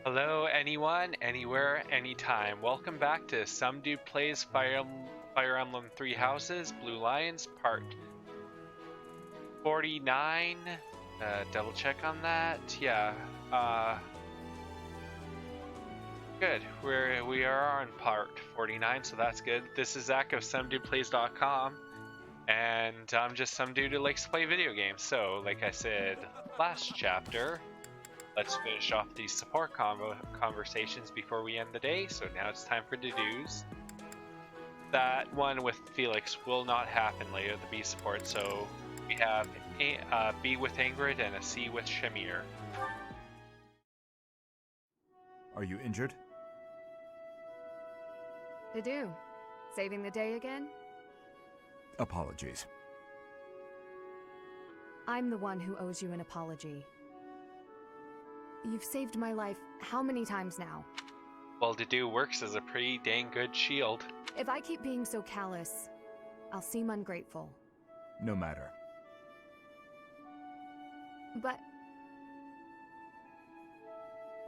Hello, anyone, anywhere, anytime. Welcome back to SomeDudePlays Fire Emblem Three Houses, Blue Lions, Part 49. Double check on that. Yeah. Good. We are on Part 49, so that's good. This is Zach of SomeDudePlays.com, and I'm just some dude who likes to play video games. So, like I said last chapter, let's finish off these support conversations before we end the day. So now it's time for Dedue's. That one with Felix will not happen later, the B support. So we have a B with Ingrid and a C with Shamir. Are you injured? Dedue, saving the day again? Apologies. I'm the one who owes you an apology. You've saved my life how many times now? Well, Dedue works as a pretty dang good shield. If I keep being so callous, I'll seem ungrateful. No matter. But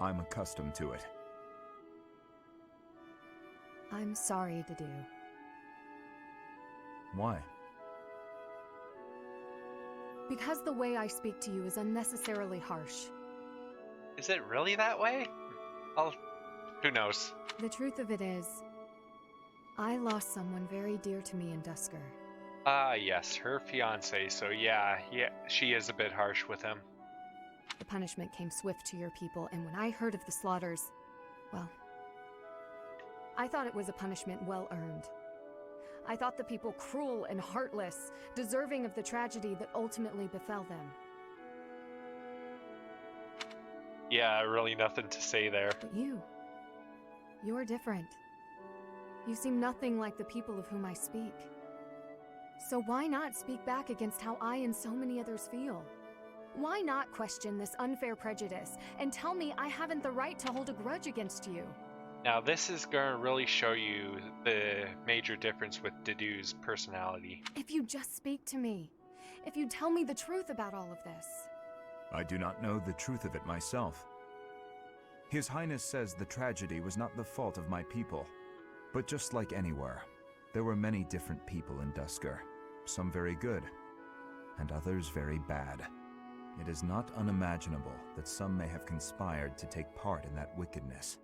I'm accustomed to it. I'm sorry, Dedue. Why? Because the way I speak to you is unnecessarily harsh. Is it really that way? Who knows? The truth of it is, I lost someone very dear to me in Dusker. Yes, her fiance. So yeah, she is a bit harsh with him. The punishment came swift to your people, and when I heard of the slaughters, well, I thought it was a punishment well earned. I thought the people cruel and heartless, deserving of the tragedy that ultimately befell them. Yeah, really nothing to say there. But you're different. You seem nothing like the people of whom I speak. So why not speak back against how I and so many others feel? Why not question this unfair prejudice and tell me I haven't the right to hold a grudge against you? Now this is going to really show you the major difference with Dedue's personality. If you just speak to me, if you tell me the truth about all of this. I do not know the truth of it myself. His Highness says the tragedy was not the fault of my people. But just like anywhere, there were many different people in Dusker. Some very good, and others very bad. It is not unimaginable that some may have conspired to take part in that wickedness.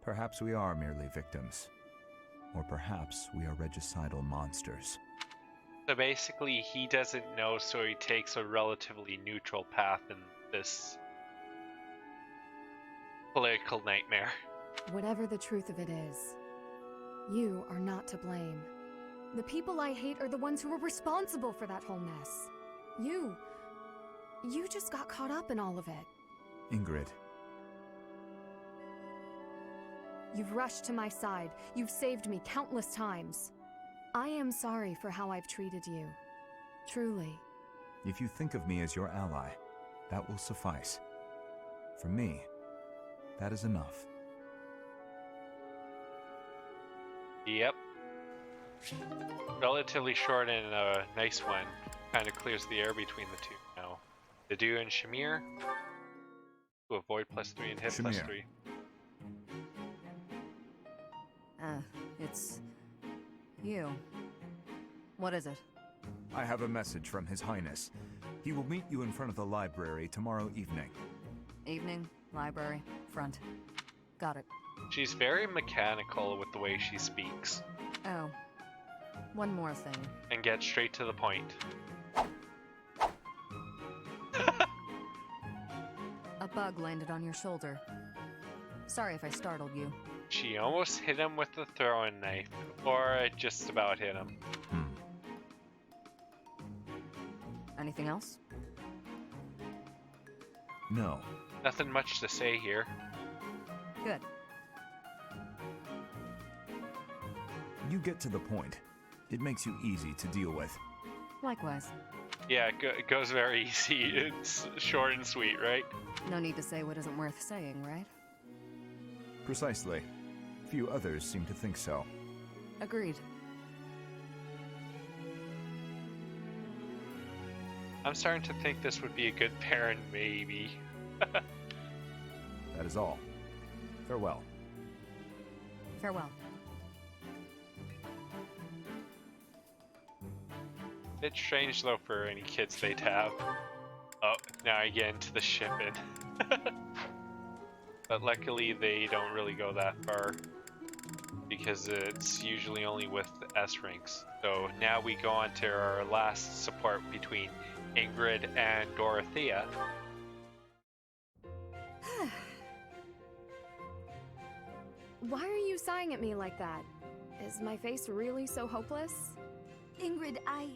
Perhaps we are merely victims. Or perhaps we are regicidal monsters. So basically, he doesn't know, so he takes a relatively neutral path in this political nightmare. Whatever the truth of it is, you are not to blame. The people I hate are the ones who are responsible for that whole mess. You just got caught up in all of it. Ingrid. You've rushed to my side. You've saved me countless times. I am sorry for how I've treated you. Truly. If you think of me as your ally, that will suffice. For me, that is enough. Yep. Relatively short and a nice one. Kind of clears the air between the two now. Dedue and Shamir. To avoid +3 and hit Shamir. +3. It's you. What is it? I have a message from His Highness. He will meet you in front of the library tomorrow evening. Evening, library, front. Got it. She's very mechanical with the way she speaks. Oh, one more thing. And gets straight to the point. A bug landed on your shoulder. Sorry if I startled you. She almost hit him with the throwing knife. Or it just about hit him. Anything else? No. Nothing much to say here. Good. You get to the point. It makes you easy to deal with. Likewise. Yeah, it goes very easy. It's short and sweet, right? No need to say what isn't worth saying, right? Precisely. Few others seem to think so. Agreed. I'm starting to think this would be a good pairing, maybe. That is all. Farewell. Farewell. It's strange though for any kids they'd have. Oh, now I get into the shipping. But luckily they don't really go that far, because it's usually only with the S ranks. So now we go on to our last support between Ingrid and Dorothea. Why are you sighing at me like that? Is my face really so hopeless? Ingrid, I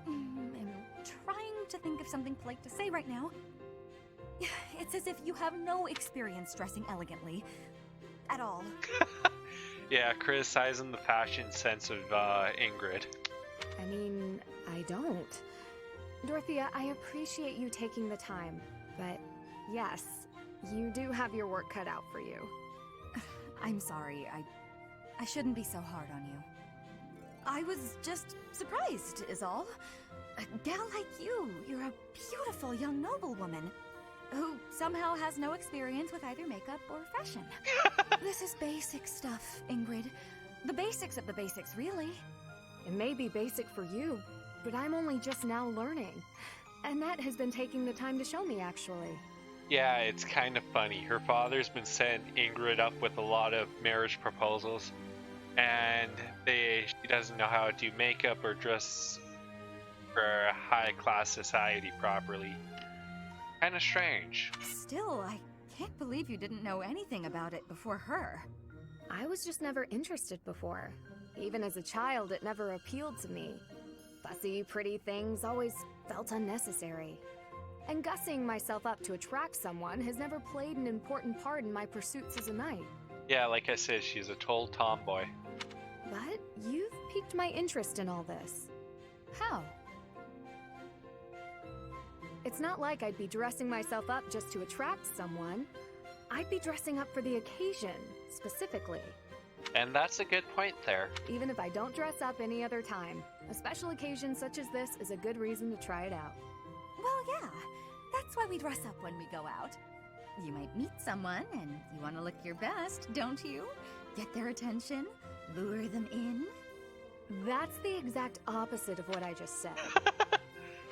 am trying to think of something polite to say right now. It's as if you have no experience dressing elegantly. At all. Yeah, criticizing the fashion sense of Ingrid. I mean, I don't. Dorothea, I appreciate you taking the time, but yes, you do have your work cut out for you. I'm sorry, I shouldn't be so hard on you. I was just surprised, is all. A gal like you're a beautiful young noblewoman who somehow has no experience with either makeup or fashion. This is basic stuff, Ingrid. The basics of the basics, really. It may be basic for you, but I'm only just now learning. Annette has been taking the time to show me, actually. Yeah, it's kind of funny. Her father's been setting Ingrid up with a lot of marriage proposals, and she doesn't know how to do makeup or dress for high-class society properly. Kind of strange. Still, I can't believe you didn't know anything about it before her. I was just never interested before. Even as a child, it never appealed to me. Fussy, pretty things always felt unnecessary. And gussing myself up to attract someone has never played an important part in my pursuits as a knight. Yeah, like I said, she's a total tomboy. But you've piqued my interest in all this. How? It's not like I'd be dressing myself up just to attract someone. I'd be dressing up for the occasion, specifically. And that's a good point there. Even if I don't dress up any other time, a special occasion such as this is a good reason to try it out. Well, yeah. That's why we dress up when we go out. You might meet someone, and you want to look your best, don't you? Get their attention, lure them in. That's the exact opposite of what I just said.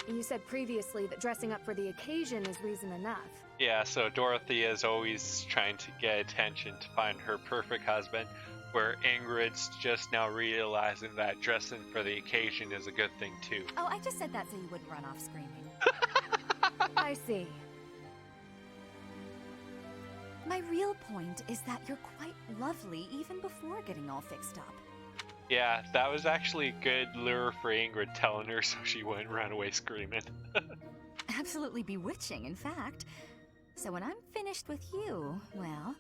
You said previously that dressing up for the occasion is reason enough. Yeah, so Dorothea is always trying to get attention to find her perfect husband, where Ingrid's just now realizing that dressing for the occasion is a good thing too. Oh, I just said that so you wouldn't run off screaming. I see. My real point is that you're quite lovely even before getting all fixed up. Yeah, that was actually a good lure for Ingrid, telling her so she wouldn't run away screaming. Absolutely bewitching, in fact. So when I'm finished with you, well,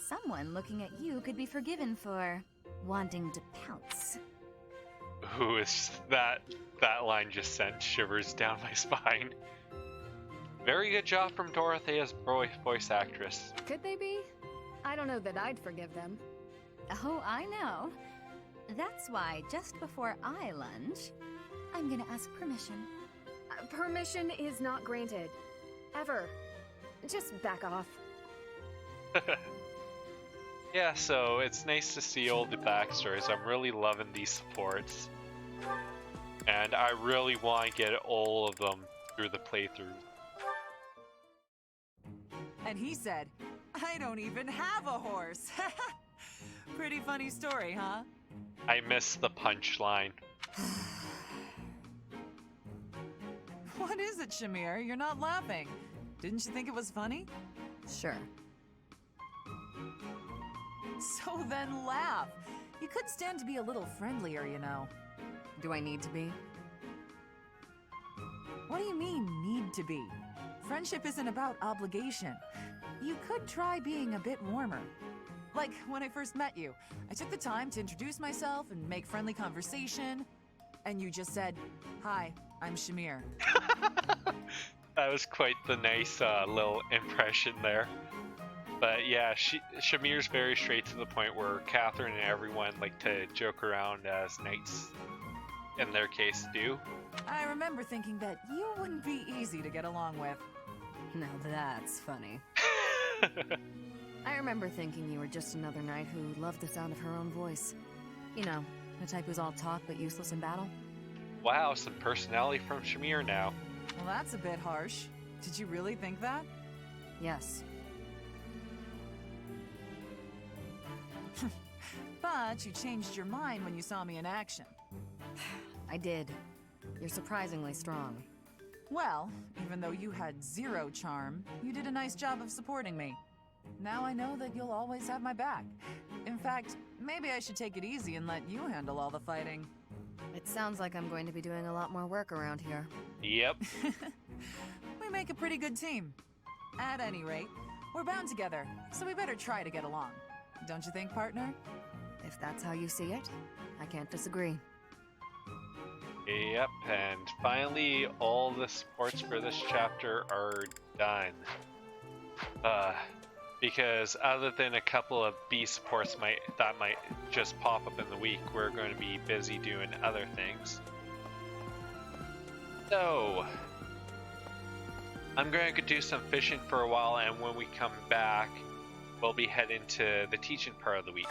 someone looking at you could be forgiven for wanting to pounce. Who is that? That line just sent shivers down my spine. Very good job from Dorothea's voice actress. Could they be? I don't know that I'd forgive them. Oh, I know. That's why, just before I lunge, I'm gonna ask permission. Permission is not granted. Ever. Just back off. Yeah, so it's nice to see all the backstories. I'm really loving these supports. And I really want to get all of them through the playthrough. And he said, I don't even have a horse. Pretty funny story, huh? I missed the punchline. What is it, Shamir? You're not laughing. Didn't you think it was funny? Sure. So then laugh. You could stand to be a little friendlier, you know. Do I need to be? What do you mean, need to be? Friendship isn't about obligation. You could try being a bit warmer. Like when I first met you, I took the time to introduce myself and make friendly conversation, and you just said, "Hi, I'm Shamir." That was quite the nice little impression there. But yeah, Shamir's very straight to the point, where Catherine and everyone like to joke around as knights, in their case, do. I remember thinking that you wouldn't be easy to get along with. Now that's funny. I remember thinking you were just another knight who loved the sound of her own voice. You know, the type who's all talk but useless in battle. Wow, some personality from Shamir now. Well, that's a bit harsh. Did you really think that? Yes. But you changed your mind when you saw me in action. I did. You're surprisingly strong. Well, even though you had 0 charm, you did a nice job of supporting me. Now I know that you'll always have my back. In fact, maybe I should take it easy and let you handle all the fighting. It sounds like I'm going to be doing a lot more work around here. Yep. We make a pretty good team. At any rate, we're bound together, so we better try to get along. Don't you think, partner? If that's how you see it, I can't disagree. Yep, and finally all the supports for this chapter are done. Because other than a couple of B supports that might just pop up in the week, we're going to be busy doing other things. So, I'm going to do some fishing for a while, and when we come back, we'll be heading to the teaching part of the week.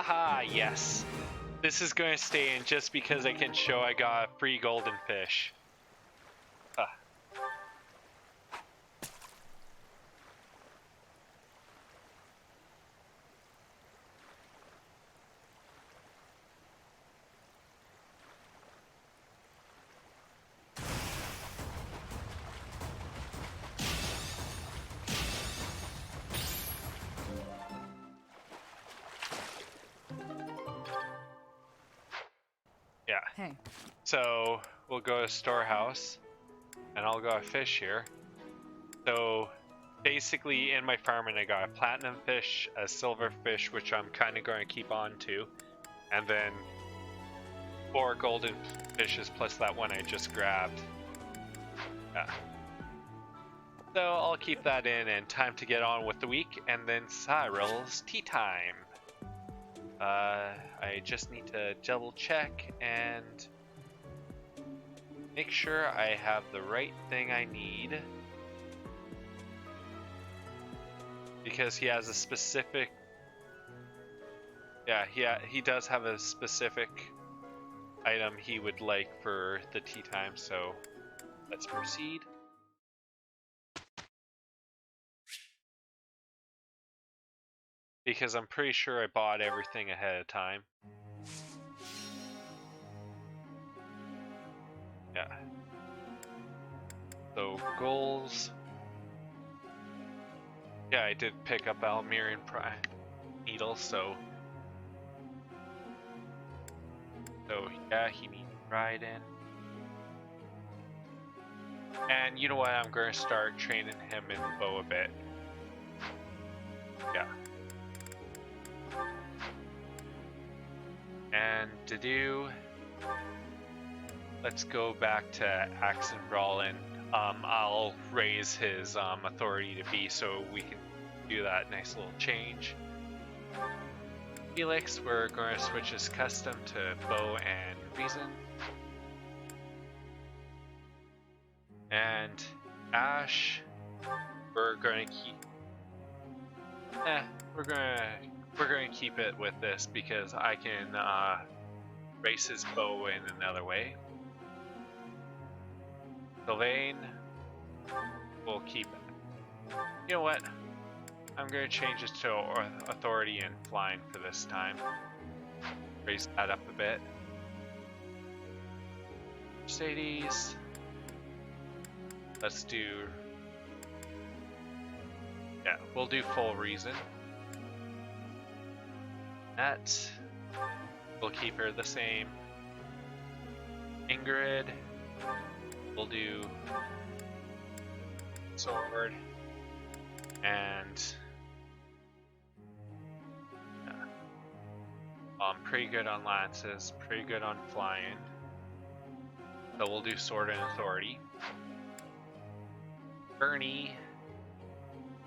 Haha, yes. This is going to stay in just because I can show I got a free golden fish. Yeah. Hey. So we'll go to storehouse, and I'll go fish here. So basically, in my farming, I got a platinum fish, a silver fish, which I'm kind of going to keep on to, and then 4 golden fishes plus that one I just grabbed. Yeah. So I'll keep that in, and time to get on with the week, and then Cyril's tea time. I just need to double check and make sure I have the right thing I need, because he has a specific, he does have a specific item he would like for the tea time, so let's proceed. Because I'm pretty sure I bought everything ahead of time. Yeah. So, goals. Yeah, I did pick up Almerian needles, so yeah, he needs Ride in. And you know what? I'm going to start training him in bow a bit. Yeah. And Dedue, let's go back to Axe and Brawlin. I'll raise his authority to B so we can do that nice little change. Felix, we're going to switch his custom to bow and reason. And Ash, we're going to keep. We're going to keep it with this because I can race his bow in another way. Sylvain, we'll keep it. You know what? I'm going to change it to authority and flying for this time. Raise that up a bit. Mercedes. Let's do. Yeah, we'll do full reason. That. We'll keep her the same. Ingrid. We'll do sword. And pretty good on lances, pretty good on flying. So we'll do sword and authority. Bernie,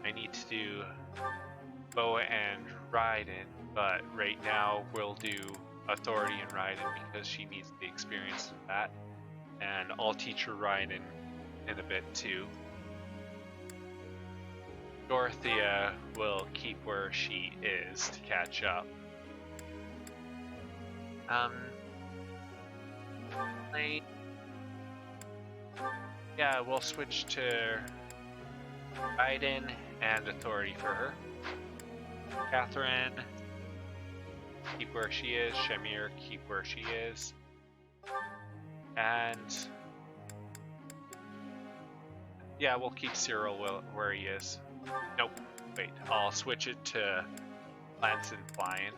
I need to do bow and Raiden, but right now we'll do authority and Raiden because she needs the experience in that. And I'll teach her Raiden in a bit too. Dorothea will keep where she is to catch up. Yeah, we'll switch to Raiden and authority for her. Catherine, keep where she is. Shamir, keep where she is. And yeah, we'll keep Cyril where he is. Nope, wait, I'll switch it to Lance and Flying.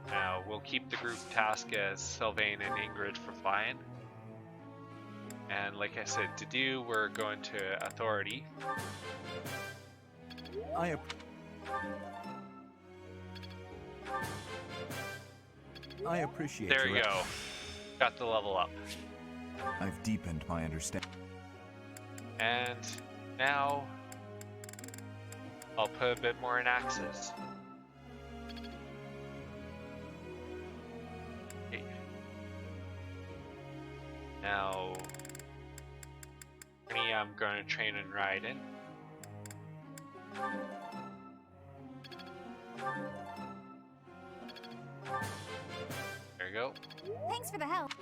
Now we'll keep the group task as Sylvain and Ingrid for Flying. And like I said, Dedue, we're going to authority. I appreciate There your you go. Got the level up. I've deepened my understanding. And now I'll put a bit more in axes. Okay. Now, I'm going to train and ride in. There you go. Thanks for the help.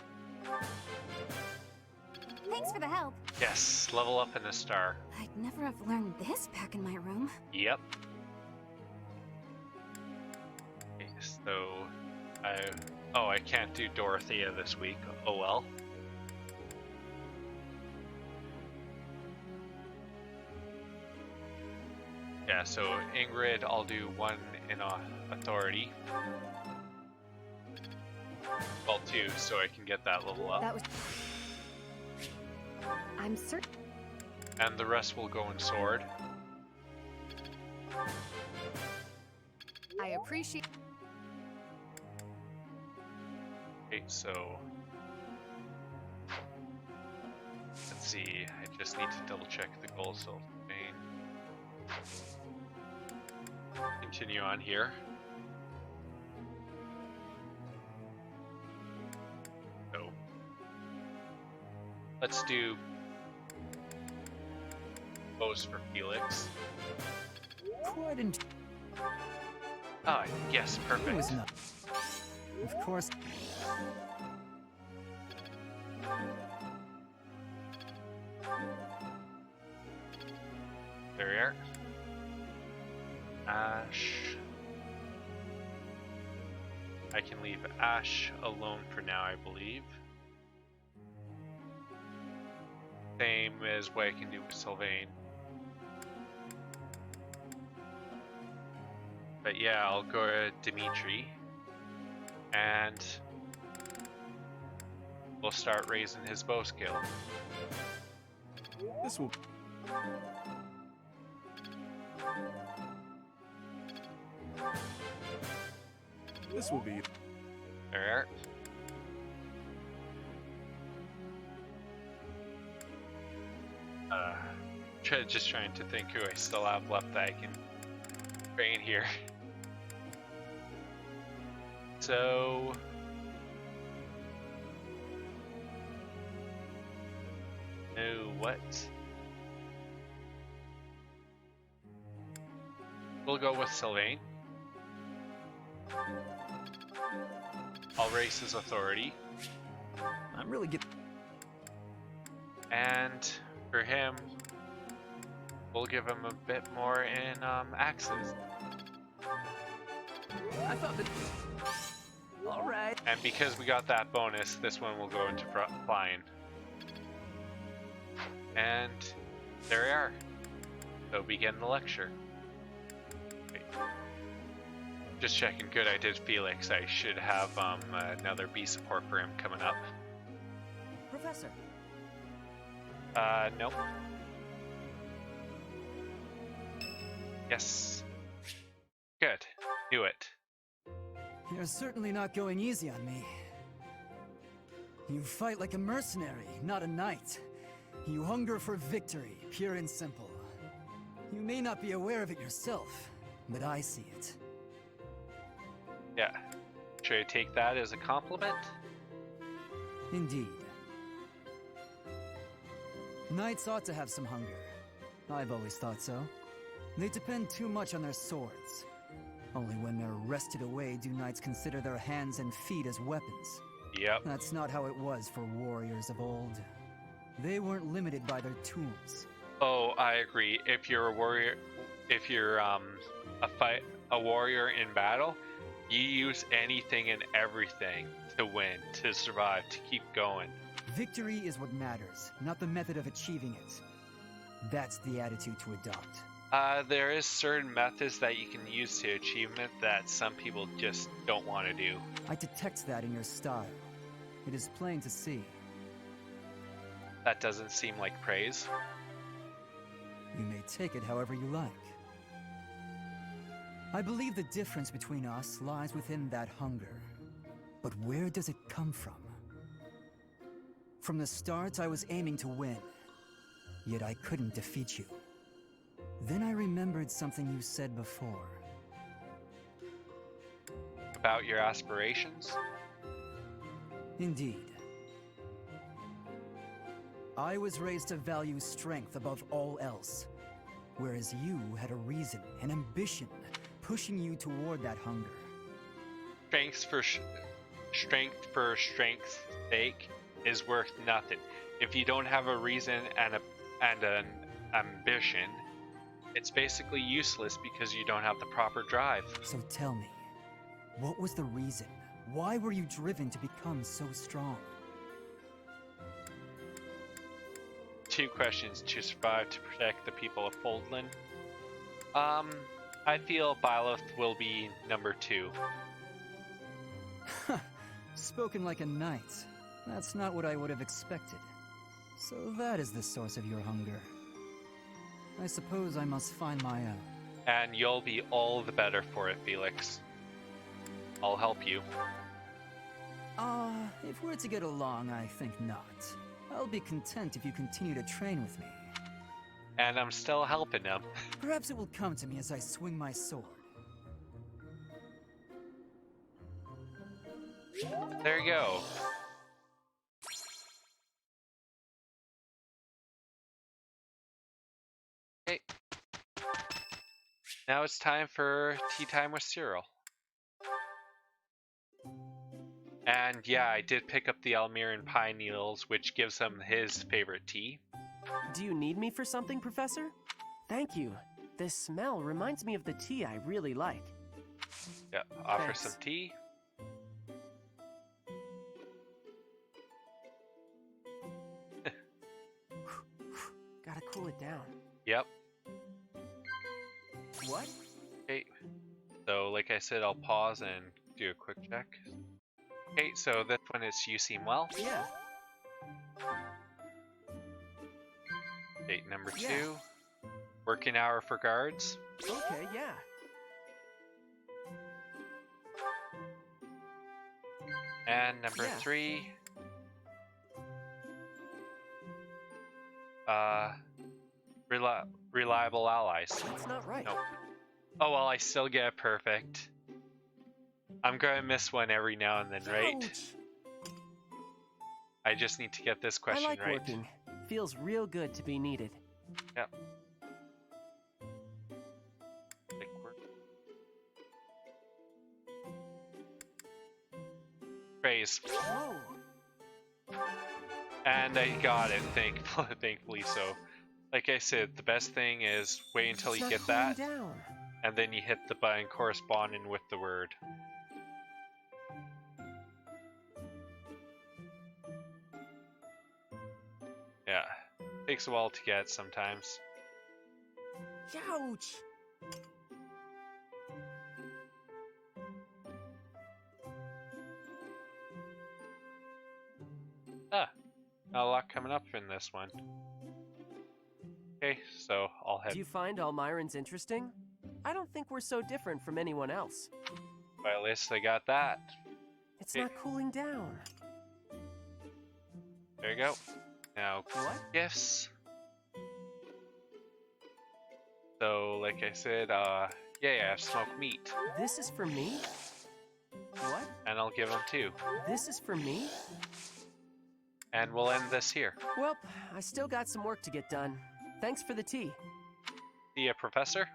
Thanks for the help. Yes, level up in a star. I'd never have learned this back in my room. Yep. Okay, so I can't do Dorothea this week. Oh well. Yeah, so Ingrid, I'll do one in authority. Well, two, so I can get that level up. That was. I'm certain. And the rest will go in sword. I appreciate. Okay, so let's see. I just need to double check the goal. So continue on here. So let's do bows for Felix. Quite in. Ah, yes, It perfect. was not. Of course. There we are. Ash. I can leave Ash alone for now, I believe. Same as what I can do with Sylvain. But yeah, I'll go to Dimitri. And we'll start raising his bow skill. This will. This will be. There we are. Just trying to think who I still have left that I can train here. So what? We'll go with Sylvain. I'll raise his authority. I'm really getting. And for him, we'll give him a bit more in axes. I thought that. All right. And because we got that bonus, this one will go into flying. And there we are. So begin the lecture. Wait. Just checking. Good, I did Felix. I should have another B support for him coming up. Professor. Nope. Yes. Good. Do it. You're certainly not going easy on me. You fight like a mercenary, not a knight. You hunger for victory, pure and simple. You may not be aware of it yourself, but I see it. Yeah. Should I take that as a compliment? Indeed. Knights ought to have some hunger. I've always thought so. They depend too much on their swords. Only when they're wrested away do knights consider their hands and feet as weapons. Yep. That's not how it was for warriors of old. They weren't limited by their tools. Oh, I agree. If you're a warrior, if you're a warrior in battle, you use anything and everything to win, to survive, to keep going. Victory is what matters, not the method of achieving it. That's the attitude to adopt. There is certain methods that you can use to achievement that some people just don't want to do. I detect that in your style. It is plain to see. That doesn't seem like praise. You may take it however you like. I believe the difference between us lies within that hunger. But where does it come from? From the start, I was aiming to win. Yet I couldn't defeat you. Then I remembered something you said before. About your aspirations? Indeed. I was raised to value strength above all else, whereas you had a reason, an ambition, pushing you toward that hunger. Strength for strength's sake is worth nothing. If you don't have a reason and an ambition, it's basically useless because you don't have the proper drive. So tell me, what was the reason? Why were you driven to become so strong? 2 questions: to survive, to protect the people of Foldland. I feel Byleth will be number 2. Spoken like a knight. That's not what I would have expected. So that is the source of your hunger. I suppose I must find my own. And you'll be all the better for it, Felix. I'll help you. If we're to get along, I think not. I'll be content if you continue to train with me. And I'm still helping him. Perhaps it will come to me as I swing my sword. There you go. Okay. Now it's time for tea time with Cyril. And yeah, I did pick up the Almiran pine needles, which gives him his favorite tea. Do you need me for something, Professor? Thank you. This smell reminds me of the tea I really like. Yeah, offer Thanks. some tea. Gotta cool it down. Yep. What? Okay. So, like I said, I'll pause and do a quick check. Okay, so this one is You Seem Well. Yeah. Date number 2. Yeah. Working hour for guards. Okay, yeah. And number Yeah. 3. Reliable allies. That's not right. Nope. Oh well, I still get it perfect. I'm gonna miss one every now and then, right? Ouch. I just need to get this I question like right. working. Feels real good to be needed. Yep. Like work. Praise. Whoa. And I got it, thankfully so. Like I said, the best thing is wait until you Start get cooling that, down. and then you hit the button corresponding with the word. Yeah, takes a while to get sometimes. Ouch. Ah, not a lot coming up in this one. Okay, so I'll head. Do you find Almirans interesting? I don't think we're so different from anyone else. By list, I got that. It's Okay. not cooling down. we go. Now, What? gifts. So, like I said, yeah, smoked meat. This is for me? What? And I'll give them 2. This is for me? And we'll end this here. Well, I still got some work to get done. Thanks for the tea. See ya, Professor.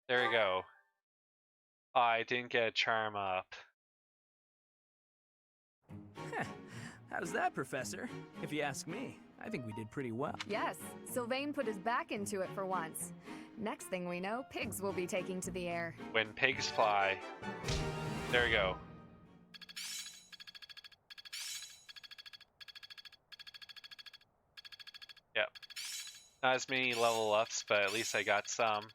There we go. Oh, I didn't get a charm up. How's that, Professor? If you ask me, I think we did pretty well. Yes, Sylvain put his back into it for once. Next thing we know, pigs will be taking to the air. When pigs fly. There we go. Yep. Not as many level ups, but at least I got some.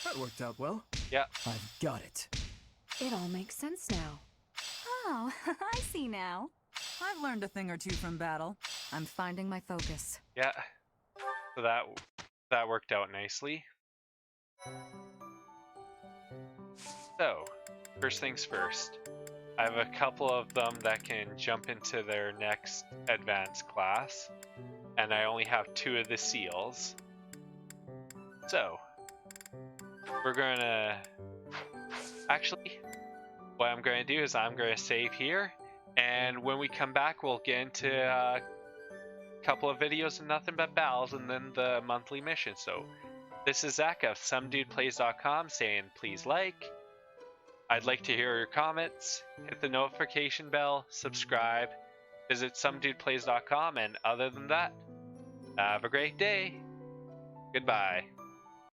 That worked out well. Yep. I've got it. It all makes sense now. Oh, I see now. I've learned a thing or two from battle. I'm finding my focus. Yeah. So that worked out nicely. So, first things first. I have a couple of them that can jump into their next advanced class, and I only have 2 of the seals. So, we're gonna... Actually, what I'm going to do is I'm going to save here, and when we come back, we'll get into a couple of videos of nothing but battles and then the monthly mission. So, this is Zach of SomeDudePlays.com saying please like. I'd like to hear your comments. Hit the notification bell, subscribe, visit SomeDudePlays.com, and other than that, have a great day. Goodbye.